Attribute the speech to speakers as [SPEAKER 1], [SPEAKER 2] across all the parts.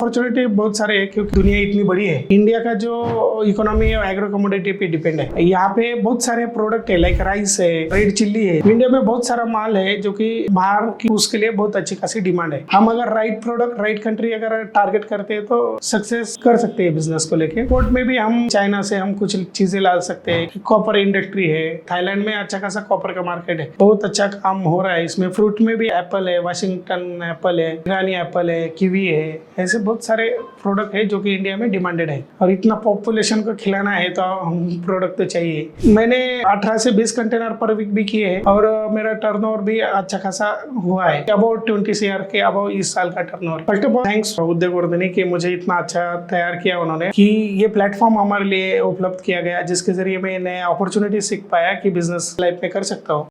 [SPEAKER 1] Opportunity बहुत सारे है क्योंकि दुनिया इतनी बड़ी है। इंडिया का जो इकोनॉमी है एग्रो कमोडिटी पे डिपेंड है। यहाँ पे बहुत सारे प्रोडक्ट है, लाइक राइस है, रेड चिल्ली है। इंडिया में बहुत सारा माल है जो कि बाहर की उसके लिए बहुत अच्छी खासी डिमांड है। हम अगर राइट प्रोडक्ट राइट कंट्री अगर टारगेट करते हैं तो सक्सेस कर सकते हैं बिजनेस को लेके। एक्सपोर्ट में भी हम चाइना से हम कुछ चीजें ला सकते हैं। कॉपर इंडस्ट्री है, थाईलैंड में अच्छा खासा कॉपर का मार्केट है, बहुत अच्छा काम हो रहा है इसमें। फ्रूट में भी एप्पल है, वाशिंगटन एप्पल है, ईरानी एप्पल है, कीवी है, ऐसे बहुत सारे प्रोडक्ट है जो कि इंडिया में डिमांडेड है। और इतना पॉपुलेशन को खिलाना है तो प्रोडक्ट तो चाहिए। मैंने 18 से 20 कंटेनर पर वीक भी किए हैं और मेरा टर्नओवर भी अच्छा खासा हुआ है, अबाउट 20 CR के अबाउट इस साल का turnover. First of all thanks Udyogvardhini कि मुझे इतना अच्छा तैयार किया उन्होंने, कि ये प्लेटफॉर्म हमारे लिए उपलब्ध किया गया जिसके जरिए मैं नए अपॉर्चुनिटी सीख पाया कि बिजनेस लाइफ में कर सकता हूँ।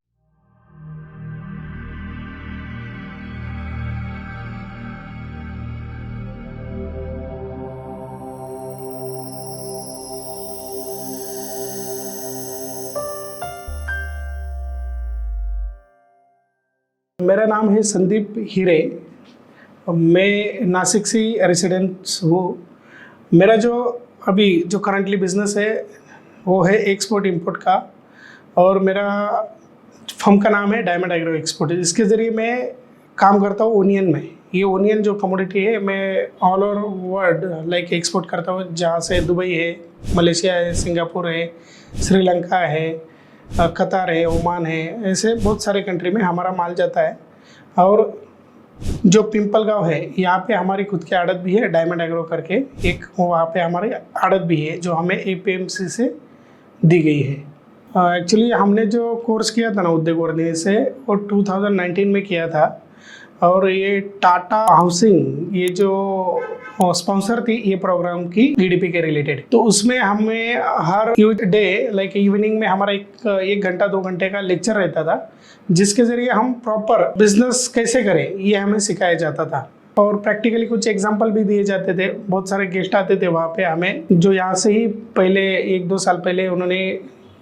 [SPEAKER 1] मेरा नाम है संदीप हीरे, मैं नासिक से रेसिडेंट हूँ। मेरा जो अभी जो करंटली बिजनेस है वो है एक्सपोर्ट इंपोर्ट का, और मेरा फर्म का नाम है डायमंड एग्रो एक्सपोर्ट। इसके ज़रिए मैं काम करता हूँ ओनियन में। ये ओनियन जो कमोडिटी है मैं all over world like export करता हूँ, जहाँ से दुबई है, मलेशिया है, सिंगापुर है, श्रीलंका है, कतार है, ओमान है, ऐसे बहुत सारे कंट्री में हमारा माल जाता है। और जो पिंपल गांव है यहाँ पे हमारी खुद की आड़त भी है, डायमंड एग्रो करके एक, वहाँ पे हमारी आड़त भी है जो हमें APMC से दी गई है। एक्चुअली हमने जो कोर्स किया था ना उद्योगवर्धिनी से, वो 2019 में किया था, और ये टाटा हाउसिंग ये जो स्पॉन्सर थी ये प्रोग्राम की GDP के रिलेटेड। तो उसमें हमें हर डे लाइक इवनिंग में हमारा एक घंटा 2 घंटे का लेक्चर रहता था, जिसके जरिए हम प्रॉपर बिजनेस कैसे करें ये हमें सिखाया जाता था। और प्रैक्टिकली कुछ एग्जांपल भी दिए जाते थे। बहुत सारे गेस्ट आते थे वहाँ पे हमें, जो यहाँ से ही पहले 1-2 साल पहले उन्होंने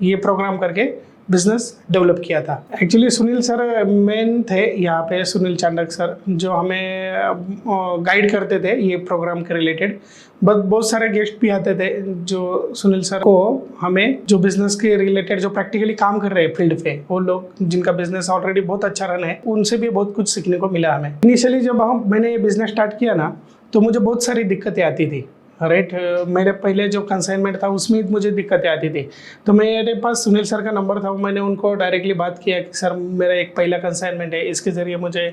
[SPEAKER 1] ये प्रोग्राम करके बिजनेस डेवलप किया था। एक्चुअली सुनील सर मेन थे यहाँ पे, सुनील चांडक सर, जो हमें गाइड करते थे ये प्रोग्राम के रिलेटेड। बट बहुत सारे गेस्ट भी आते थे जो सुनील सर को हमें जो बिजनेस के रिलेटेड जो प्रैक्टिकली काम कर रहे हैं फील्ड पे, वो लोग जिनका बिजनेस ऑलरेडी बहुत अच्छा रन है, उनसे भी बहुत कुछ सीखने को मिला हमें। इनिशियली जब मैंने ये बिजनेस स्टार्ट किया ना, तो मुझे बहुत सारी दिक्कतें आती थी। राइट, मेरे पहले जो कंसाइनमेंट था उसमें मुझे दिक्कतें आती थी। तो मेरे पास सुनील सर का नंबर था, मैंने उनको डायरेक्टली बात किया कि सर मेरा एक पहला कंसाइनमेंट है, इसके ज़रिए मुझे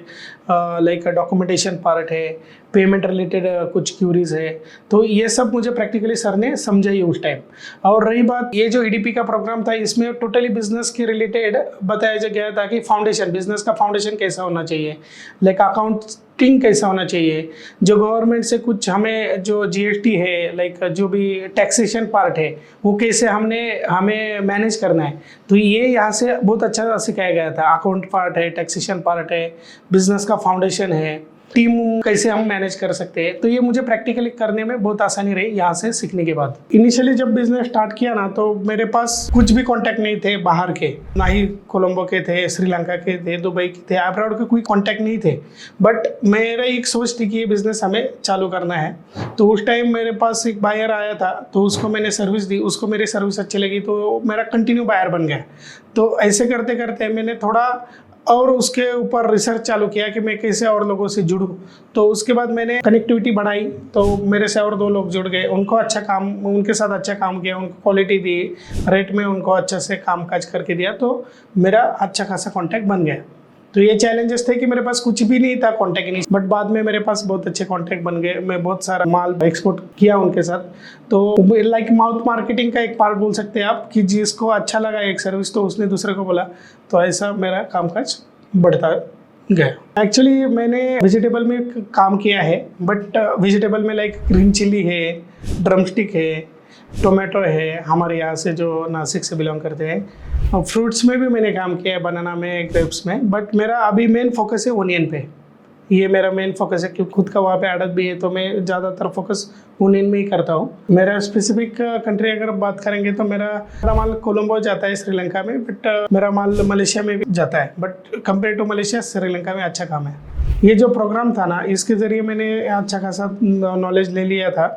[SPEAKER 1] लाइक डॉक्यूमेंटेशन पार्ट है, पेमेंट रिलेटेड कुछ क्यूरीज है, तो ये सब मुझे प्रैक्टिकली सर ने समझाई उस टाइम। और रही बात ये जो EDP का प्रोग्राम था, इसमें टोटली बिजनेस के रिलेटेड बताया गया था कि फाउंडेशन, बिजनेस का फाउंडेशन कैसा होना चाहिए, लाइक अकाउंटिंग कैसा होना चाहिए, जो गवर्नमेंट से कुछ हमें जो GST है, लाइक जो भी टैक्सेशन पार्ट है वो कैसे हमें मैनेज करना है। तो ये यहाँ से बहुत अच्छा सिखाया गया था। अकाउंट पार्ट है, टैक्सेशन पार्ट है, बिजनेस का फाउंडेशन है, टीम कैसे हम मैनेज कर सकते हैं। तो ये मुझे प्रैक्टिकली करने में बहुत आसानी रही यहाँ से सीखने के बाद। इनिशियली जब बिजनेस स्टार्ट किया ना, तो मेरे पास कुछ भी कांटेक्ट नहीं थे बाहर के, ना ही कोलंबो के थे, श्रीलंका के थे, दुबई के थे, अब्रॉड के कोई कांटेक्ट नहीं थे। बट मेरा एक सोच थी कि ये बिजनेस हमें चालू करना है। तो उस टाइम मेरे पास एक बायर आया था, तो उसको मैंने सर्विस दी, उसको मेरी सर्विस अच्छी लगी, तो मेरा कंटिन्यू बायर बन गया। तो ऐसे करते करते मैंने थोड़ा और उसके ऊपर रिसर्च चालू किया कि मैं कैसे और लोगों से जुड़ूं। तो उसके बाद मैंने कनेक्टिविटी बढ़ाई, तो मेरे से और 2 लोग जुड़ गए, उनके साथ अच्छा काम किया, उनको क्वालिटी दी, रेट में उनको अच्छे से काम काज करके दिया, तो मेरा अच्छा खासा कॉन्टैक्ट बन गया। तो ये चैलेंजेस थे कि मेरे पास कुछ भी नहीं था, कॉन्टैक्ट नहीं, बट बाद में मेरे पास बहुत अच्छे कॉन्टैक्ट बन गए। मैं बहुत सारा माल एक्सपोर्ट किया उनके साथ। तो लाइक माउथ मार्केटिंग का एक पार्ट बोल सकते हैं आप, कि जिसको अच्छा लगा एक सर्विस तो उसने दूसरे को बोला, तो ऐसा मेरा कामकाज बढ़ता गया। एक्चुअली मैंने वेजिटेबल में काम किया है, बट वेजिटेबल में लाइक ग्रीन चिल्ली है, ड्रमस्टिक है, टोमेटो है, हमारे यहाँ से जो नासिक से बिलोंग करते हैं। और फ्रूट्स में भी मैंने काम किया है, बनाना में, ग्रेप्स में, बट मेरा अभी मेन फोकस है ओनियन पे। ये मेरा मेन फोकस है क्योंकि खुद का वहाँ पे आड़त भी है, तो मैं ज़्यादातर फोकस ओनियन में ही करता हूँ। मेरा स्पेसिफिक कंट्री अगर बात करेंगे तो मेरा माल कोलंबो जाता है श्रीलंका में, बट मेरा माल मलेशिया में भी जाता है, but compare to Malaysia Sri Lanka में अच्छा काम है। ये जो प्रोग्राम था ना, इसके ज़रिए मैंने अच्छा खासा नॉलेज ले लिया था।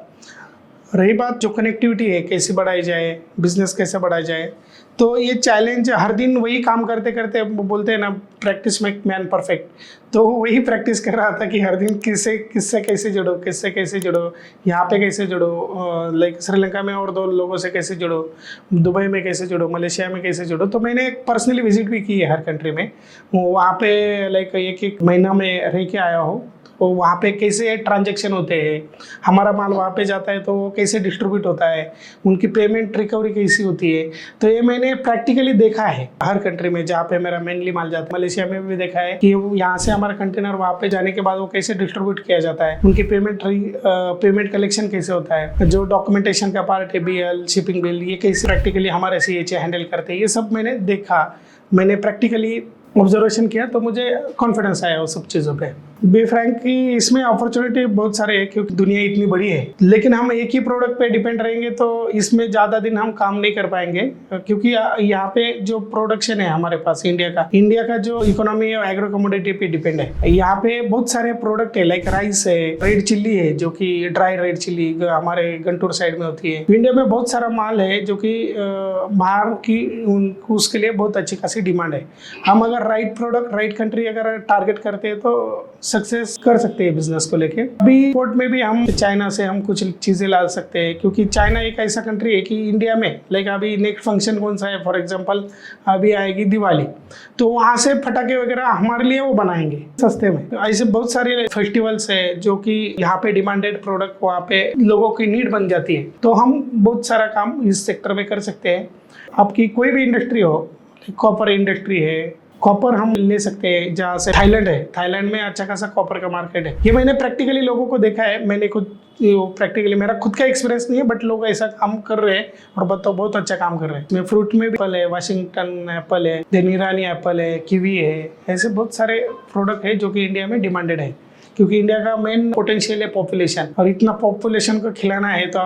[SPEAKER 1] रही बात जो कनेक्टिविटी है, कैसे बढ़ाई जाए, बिजनेस कैसे बढ़ाया जाए, तो ये चैलेंज हर दिन वही काम करते करते, बोलते हैं ना प्रैक्टिस मेक मैन परफेक्ट, तो वही प्रैक्टिस कर रहा था कि हर दिन किससे कैसे जुड़ो, किससे कैसे जुड़ो, यहाँ पे कैसे जुड़ो, लाइक श्रीलंका में और 2 लोगों से कैसे जुड़ो, दुबई में कैसे जुड़ो, मलेशिया में कैसे जुड़ो। तो मैंने पर्सनली विजिट भी की है हर कंट्री में, वहाँ पे लाइक एक महीना में रह के आया हूँ। तो वहाँ पे कैसे ट्रांजैक्शन होते हैं, हमारा माल वहाँ पे जाता है तो वो कैसे डिस्ट्रीब्यूट होता है, उनकी पेमेंट रिकवरी कैसी होती है, तो ये मैंने प्रैक्टिकली देखा है हर कंट्री में जहाँ पे मेरा मेनली माल जाता है। मलेशिया में भी देखा है कि यहाँ से हमारा कंटेनर वहाँ पे जाने के बाद वो कैसे डिस्ट्रीब्यूट किया जाता है, उनकी पेमेंट कलेक्शन कैसे होता है, जो डॉक्यूमेंटेशन का पार्ट है, BL, शिपिंग बिल, ये कैसे प्रैक्टिकली हमारे CHA हैंडल करते हैं, ये सब मैंने देखा, मैंने प्रैक्टिकली ऑब्जर्वेशन किया, तो मुझे कॉन्फिडेंस आया उस सब चीज़ों पे। बी फ्रैंक की इसमें अपॉर्चुनिटी बहुत सारे हैं क्योंकि दुनिया इतनी बड़ी है, लेकिन हम एक ही प्रोडक्ट पे डिपेंड रहेंगे तो इसमें ज़्यादा दिन हम काम नहीं कर पाएंगे, क्योंकि यहाँ पे जो प्रोडक्शन है हमारे पास इंडिया का जो इकोनॉमी है एग्रो कमोडिटी पे डिपेंड है। यहाँ पे बहुत सारे प्रोडक्ट है, लाइक राइस है, रेड चिल्ली है जो कि ड्राई रेड चिल्ली हमारे गंटूर साइड में होती है। इंडिया में बहुत सारा माल है जो कि बाहर की उसके लिए बहुत अच्छी खासी डिमांड है। हम अगर राइट प्रोडक्ट राइट कंट्री अगर टारगेट करते हैं तो सक्सेस कर सकते हैं बिजनेस को लेके। अभी इंपोर्ट में भी हम चाइना से हम कुछ चीज़ें ला सकते हैं, क्योंकि चाइना एक ऐसा कंट्री है कि इंडिया में लाइक अभी नेक्स्ट फंक्शन कौन सा है, फॉर एग्जांपल अभी आएगी दिवाली, तो वहाँ से फटाके वगैरह हमारे लिए वो बनाएंगे सस्ते में। ऐसे बहुत सारे फेस्टिवल्स है जो कि यहाँ पे डिमांडेड प्रोडक्ट वहाँ पे लोगों की नीड बन जाती है, तो हम बहुत सारा काम इस सेक्टर में कर सकते हैं। आपकी कोई भी इंडस्ट्री हो, कॉपर इंडस्ट्री है, कॉपर हम ले सकते हैं, जहाँ से थाईलैंड में अच्छा खासा कॉपर का मार्केट है। ये मैंने प्रैक्टिकली लोगों को देखा है, मैंने खुद प्रैक्टिकली, मेरा खुद का एक्सपीरियंस नहीं है, बट लोग ऐसा काम कर रहे हैं और बहुत अच्छा काम कर रहे हैं। इसमें फ्रूट में भी एप्पल है, वाशिंगटन एप्पल है, देन ईरानी एप्पल है, कीवी है, ऐसे बहुत सारे प्रोडक्ट है जो कि इंडिया में डिमांडेड है, क्योंकि इंडिया का मेन पोटेंशियल है पॉपुलेशन, और इतना पॉपुलेशन को खिलाना है तो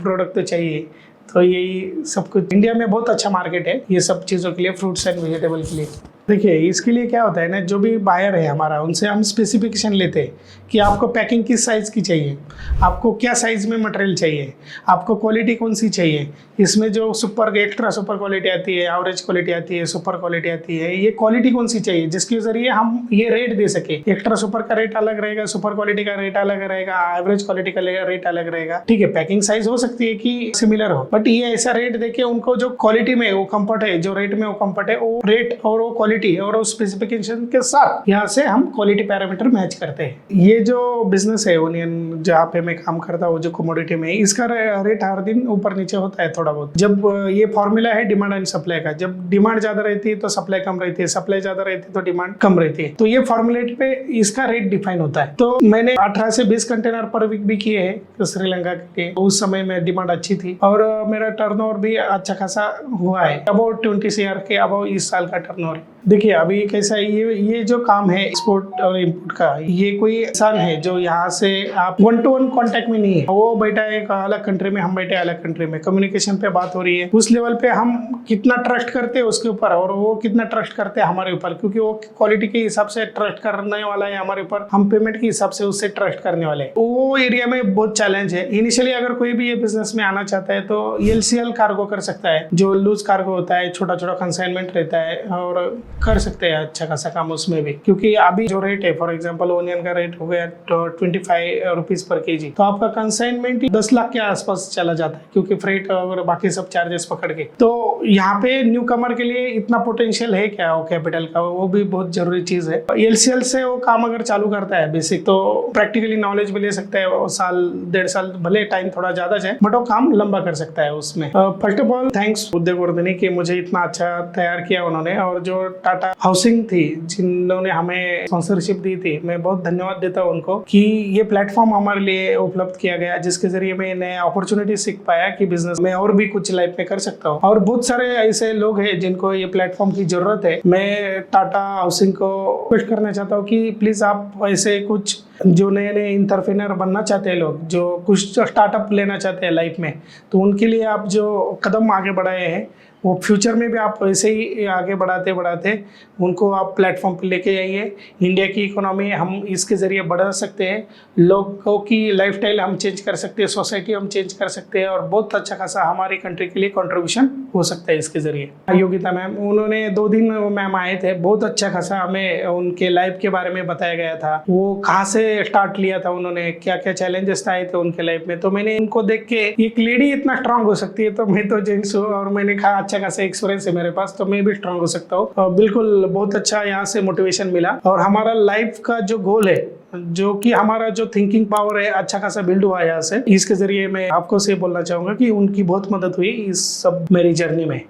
[SPEAKER 1] प्रोडक्ट तो चाहिए। तो यही सब कुछ, इंडिया में बहुत अच्छा मार्केट है ये सब चीज़ों के लिए, फ्रूट्स एंड वेजिटेबल के लिए। देखिए इसके लिए क्या होता है ना, जो भी बायर है हमारा, उनसे हम स्पेसिफिकेशन लेते हैं कि आपको पैकिंग किस साइज़ की चाहिए, आपको क्या साइज़ में मटेरियल चाहिए, आपको क्वालिटी कौन सी चाहिए, इसमें जो एक्स्ट्रा सुपर क्वालिटी आती है, एवरेज क्वालिटी आती है, सुपर क्वालिटी आती है, ये क्वालिटी कौन सी चाहिए जिसके ज़रिए हम ये रेट दे सके। एक्स्ट्रा सुपर का रेट अलग रहेगा, सुपर क्वालिटी का रेट अलग रहेगा, एवरेज क्वालिटी का रेट अलग रहेगा। ठीक है, पैकिंग साइज हो सकती है कि सिमिलर हो, बट ये ऐसा रेट देके उनको जो क्वालिटी में वो कंफर्ट है, जो रेट में वो कंफर्ट है, वो रेट और वो क्वालिटी और स्पेसिफिकेशन के साथ यहाँ से हम क्वालिटी पैरामीटर मैच करते हैं। ये जो बिजनेस है ओनियन जहाँ पे मैं काम करता हूँ, जो कमोडिटी में, इसका रेट हर दिन ऊपर नीचे होता है थोड़ा बहुत। जब ये फॉर्मूला है डिमांड एंड सप्लाई का, जब डिमांड ज्यादा रहती है तो सप्लाई कम रहती है, सप्लाई ज्यादा रहती है तो डिमांड कम रहती है, तो ये फॉर्मूलेट पे इसका रेट डिफाइन होता है। तो मैंने 18 से 20 कंटेनर पर वीक भी किए हैं श्रीलंका के लिए, उस समय में डिमांड अच्छी थी और मेरा टर्नओवर भी अच्छा खासा हुआ है, अबाउट 20 CR के अबाउट इस साल का टर्नओवर। देखिए अभी कैसा है, ये जो काम है एक्सपोर्ट और इंपोर्ट का, ये कोई आसान है जो यहाँ से आप 1-to-1 कांटेक्ट में नहीं है। वो बैठा है एक अलग कंट्री में, हम बैठे अलग कंट्री में, कम्युनिकेशन पे बात हो रही है, उस लेवल पे हम कितना ट्रस्ट करते हैं उसके ऊपर और वो कितना ट्रस्ट करते हैं हमारे ऊपर, क्योंकि वो क्वालिटी के हिसाब से ट्रस्ट करने वाला है हमारे ऊपर, हम पेमेंट के हिसाब से उससे ट्रस्ट करने वाले हैं। वो एरिया में बहुत चैलेंज है। इनिशियली अगर कोई भी ये बिजनेस में आना चाहता है तो LCL कार्गो कर सकता है, जो लूज कार्गो होता है, छोटा छोटा कंसाइनमेंट रहता है, और कर सकते हैं अच्छा खासा काम उसमें भी, क्योंकि अभी जो रेट है, फॉर एग्जांपल ओनियन का रेट हो गया 25 रुपीज पर केजी, तो आपका कंसाइनमेंट 10 लाख के आसपास चला जाता है, क्योंकि फ्रेट और बाकी सब चार्जेस पकड़ के। तो यहाँ पे न्यू कमर के लिए इतना पोटेंशियल है क्या वो कैपिटल का, वो भी बहुत जरूरी चीज है। LCL से वो काम अगर चालू करता है बेसिक, तो प्रैक्टिकली नॉलेज भी ले सकता है, वो साल 1.5 साल भले टाइम थोड़ा ज्यादा जाए, बट वो काम लंबा कर सकता है उसमें। फर्स्ट ऑफ ऑल थैंक्स उद्योगवर्धनी की मुझे इतना अच्छा तैयार किया उन्होंने, और जो टाटा हाउसिंग थी जिन्होंने हमें स्पॉन्सरशिप दी थी, मैं बहुत धन्यवाद देता हूँ उनको कि ये प्लेटफॉर्म हमारे लिए उपलब्ध किया गया, जिसके जरिए मैं नया अपॉर्चुनिटी सीख पाया कि बिजनेस में और भी कुछ लाइफ में कर सकता हूँ। और बहुत सारे ऐसे लोग हैं जिनको ये प्लेटफॉर्म की जरूरत है। मैं टाटा हाउसिंग को रिक्वेस्ट करना चाहता हूँ कि प्लीज आप ऐसे कुछ जो नए नए इंटरप्रेन्योर बनना चाहते हैं लोग, जो कुछ स्टार्टअप लेना चाहते हैं लाइफ में, तो उनके लिए आप जो कदम आगे बढ़ाए हैं वो फ्यूचर में भी आप ऐसे ही आगे बढ़ाते बढ़ाते उनको आप प्लेटफॉर्म पे लेके आइए। इंडिया की इकोनॉमी हम इसके ज़रिए बढ़ा सकते हैं, लोगों की लाइफस्टाइल हम चेंज कर सकते हैं, सोसाइटी हम चेंज कर सकते हैं और बहुत अच्छा खासा हमारी कंट्री के लिए कंट्रीब्यूशन हो सकता है इसके ज़रिए। योगिता मैम, उन्होंने 2 दिन मैम आए थे, बहुत अच्छा खासा हमें उनके लाइफ के बारे में बताया गया था, वो कहाँ से स्टार्ट लिया था, उन्होंने क्या क्या चैलेंजेस आए थे उनके लाइफ में। तो मैंने इनको देख के एक लेडी इतना स्ट्रांग हो सकती है, तो मैं तो जेंट्स हूँ और मैंने कहा अच्छा खासा एक्सपीरियंस है मेरे पास, तो मैं भी स्ट्रांग हो सकता हूँ। और बिल्कुल बहुत अच्छा यहाँ से मोटिवेशन मिला और हमारा लाइफ का जो गोल है, जो कि हमारा जो थिंकिंग पावर है अच्छा खासा बिल्ड हुआ यहाँ से। इसके जरिए मैं आपको से बोलना चाहूंगा कि उनकी बहुत मदद हुई इस सब मेरी जर्नी में।